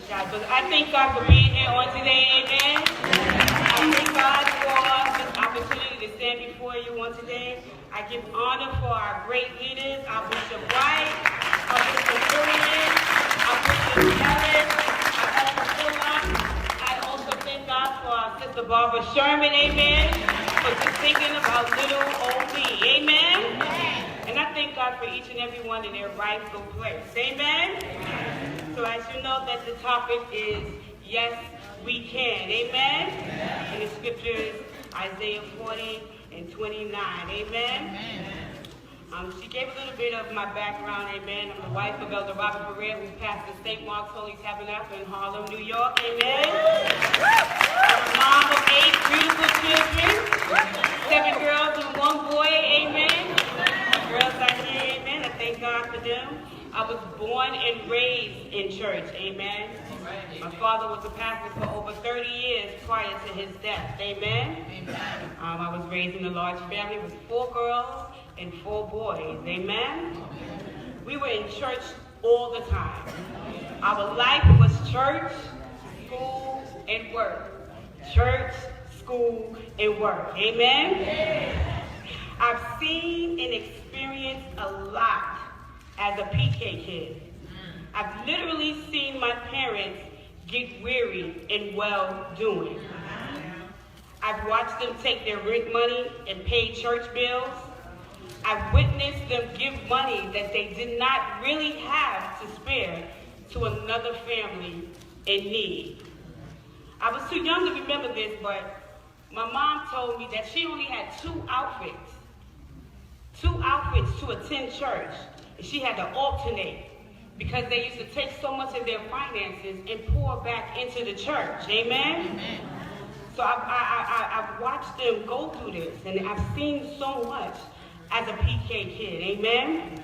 God, but I thank God for being here on today, amen. I thank God for this opportunity to stand before you on today. I give honor for our great leaders, our Bishop White, our Bishop Ferrer, our Bishop Ellis, our Elder Phillip. I also thank God for our Sister Barbara Sherman, amen, for just thinking about little old me, amen. And I thank God for each and every one in their rightful place, amen. So as you know that the topic is, yes, we can, amen. And the scripture is Isaiah 40:29, amen. She gave a little bit of my background, amen. I'm the wife of Elder Robert Ferrer, who's pastor St. Mark's Holy Tabernacle in Harlem, New York, amen. I'm a mom of 8 beautiful children, 7 girls and 1 boy, amen. Girls out here, amen. I thank God for them. I was born and raised in church, amen. My father was a pastor for over 30 years prior to his death, amen. I was raised in a large family with 4 girls and 4 boys, amen. We were in church all the time. Our life was church, school, and work. Church, school, and work, amen. I've seen and experienced a lot as a PK kid. I've literally seen my parents get weary in well-doing. I've watched them take their rent money and pay church bills. I've witnessed them give money that they did not really have to spare to another family in need. I was too young to remember this, but my mom told me that she only had 2 outfits to attend church. She had to alternate because they used to take so much of their finances and pour back into the church. Amen? So I've watched them go through this, and I've seen so much as a PK kid. Amen?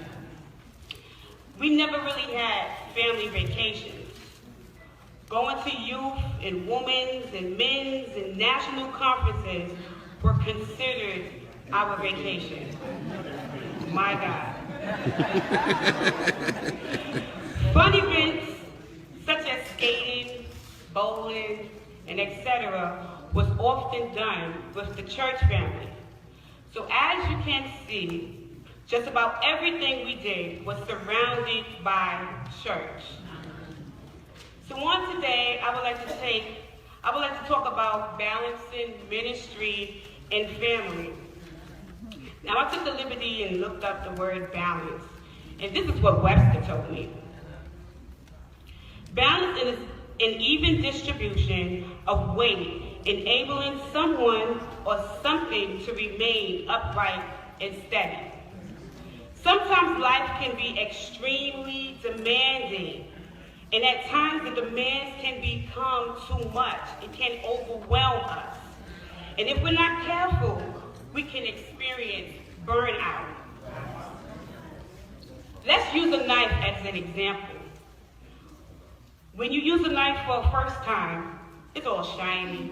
We never really had family vacations. Going to youth and women's and men's and national conferences were considered our vacation. My God. Fun events such as skating, bowling, and etc. was often done with the church family. So as you can see, just about everything we did was surrounded by church. So on today, I would like to talk about balancing ministry and family. Now, I took the liberty and looked up the word balance, and this is what Webster told me. Balance is an even distribution of weight, enabling someone or something to remain upright and steady. Sometimes life can be extremely demanding, and at times the demands can become too much. It can overwhelm us. And if we're not careful, we can experience burnout. Let's use a knife as an example. When you use a knife for the first time, it's all shiny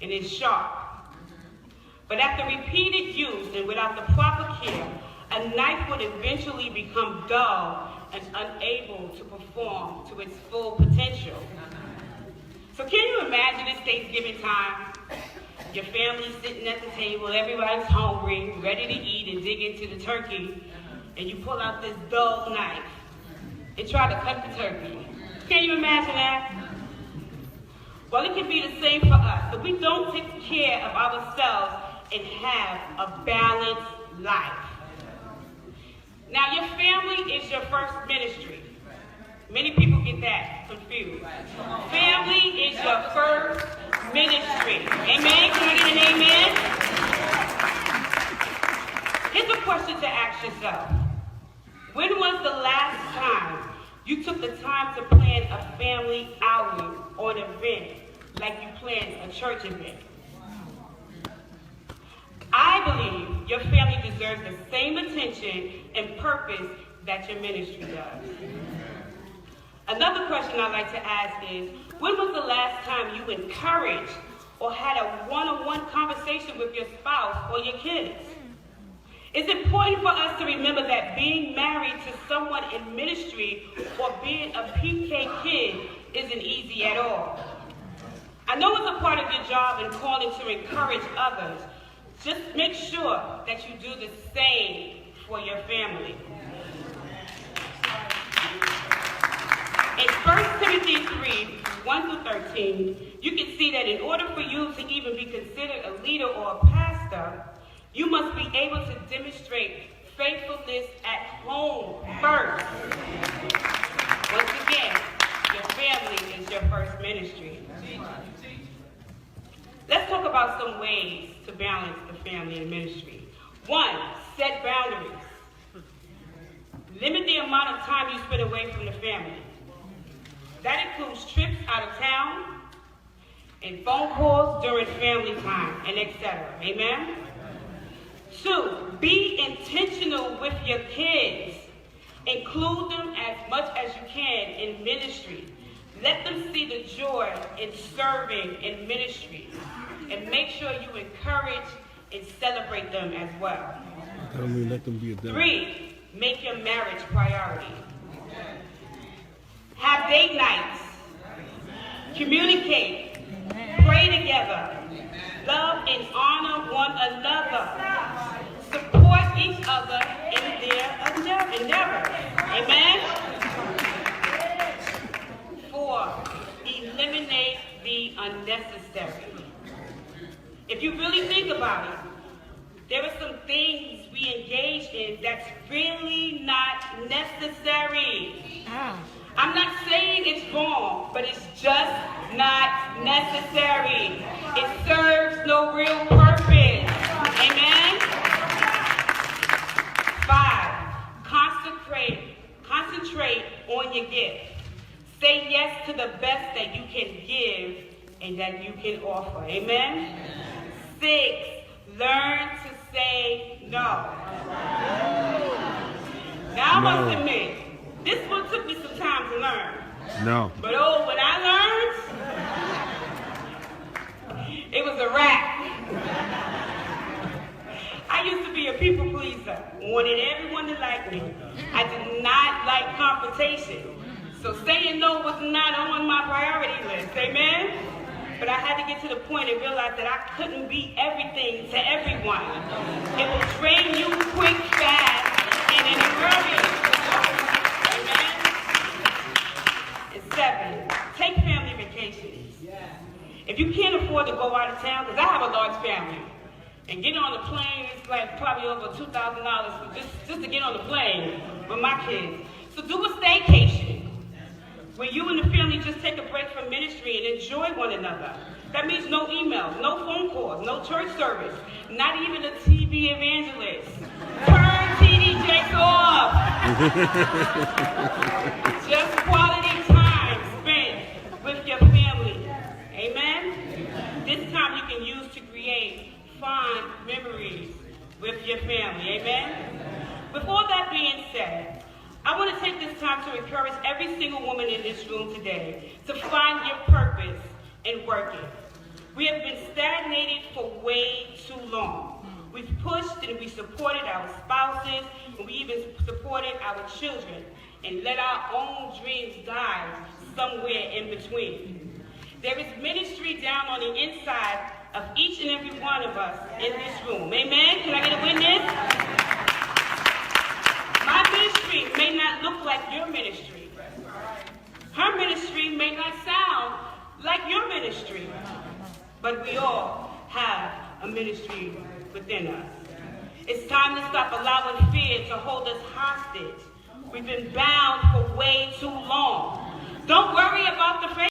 and it's sharp. But after repeated use and without the proper care, a knife would eventually become dull and unable to perform to its full potential. So can you imagine it's Thanksgiving time? Your family's sitting at the table, everybody's hungry, ready to eat and dig into the turkey, and you pull out this dull knife and try to cut the turkey. Can you imagine that? Well, it can be the same for us. If we don't take care of ourselves and have a balanced life. Now, your family is your first ministry. Many people get that confused. Family is your first ministry. Amen? Can I get an amen? Here's a question to ask yourself. When was the last time you took the time to plan a family outing or an event like you planned a church event? I believe your family deserves the same attention and purpose that your ministry does. Another question I'd like to ask is, when was the last time you encouraged or had a one-on-one conversation with your spouse or your kids? It's important for us to remember that being married to someone in ministry or being a PK kid isn't easy at all. I know it's a part of your job and calling to encourage others. Just make sure that you do the same for your family. In 1 Timothy 3, 1 through 13, you can see that in order for you to even be considered a leader or a pastor, you must be able to demonstrate faithfulness at home first. Once again, your family is your first ministry. Let's talk about some ways to balance the family and ministry. 1, set boundaries. Limit the amount of time you spend away from the family. That includes trips out of town and phone calls during family time and etc. Amen? 2, be intentional with your kids. Include them as much as you can in ministry. Let them see the joy in serving in ministry. And make sure you encourage and celebrate them as well. Let them be a 3, make your marriage priority. Have date nights. Communicate. Pray together. Love and honor one another. Support each other in their endeavor. Amen? 4, eliminate the unnecessary. If you really think about it, there are some things we engage in that's really not necessary. I'm not saying it's wrong, but it's just not necessary. It serves no real purpose. Amen? 5, concentrate on your gift. Say yes to the best that you can give and that you can offer. Amen? 6, learn to say no. Now I must admit, this one took me some time to learn. No. But when I learned, it was a wrap. I used to be a people pleaser, wanted everyone to like me. I did not like confrontation. So saying no was not on my priority list, amen? But I had to get to the point and realize that I couldn't be everything to everyone. It will drain you quick, fast, and in a hurry. Amen? And 7, take family vacations. If you can't afford to go out of town, because I have a large family, and getting on the plane is like probably over $2,000 just to get on the plane with my kids. So do a staycation, where you and the family just take a break from ministry and enjoy one another. That means no emails, no phone calls, no church service, not even a TV evangelist. Turn TD Jakes off. Just quality time spent with your family. Amen? This time you can use to create fond memories with your family. Amen? With all that being said, I want to take this time to encourage every single woman in this room today to find your purpose in working. We have been stagnated for way too long. We've pushed and we supported our spouses, and we even supported our children, and let our own dreams die somewhere in between. There is ministry down on the inside of each and every one of us in this room. Amen? Can I get a witness? My ministry may not look like your ministry. Her ministry may not sound like your ministry. But we all have a ministry within us. It's time to stop allowing fear to hold us hostage. We've been bound for way too long. Don't worry about the faith.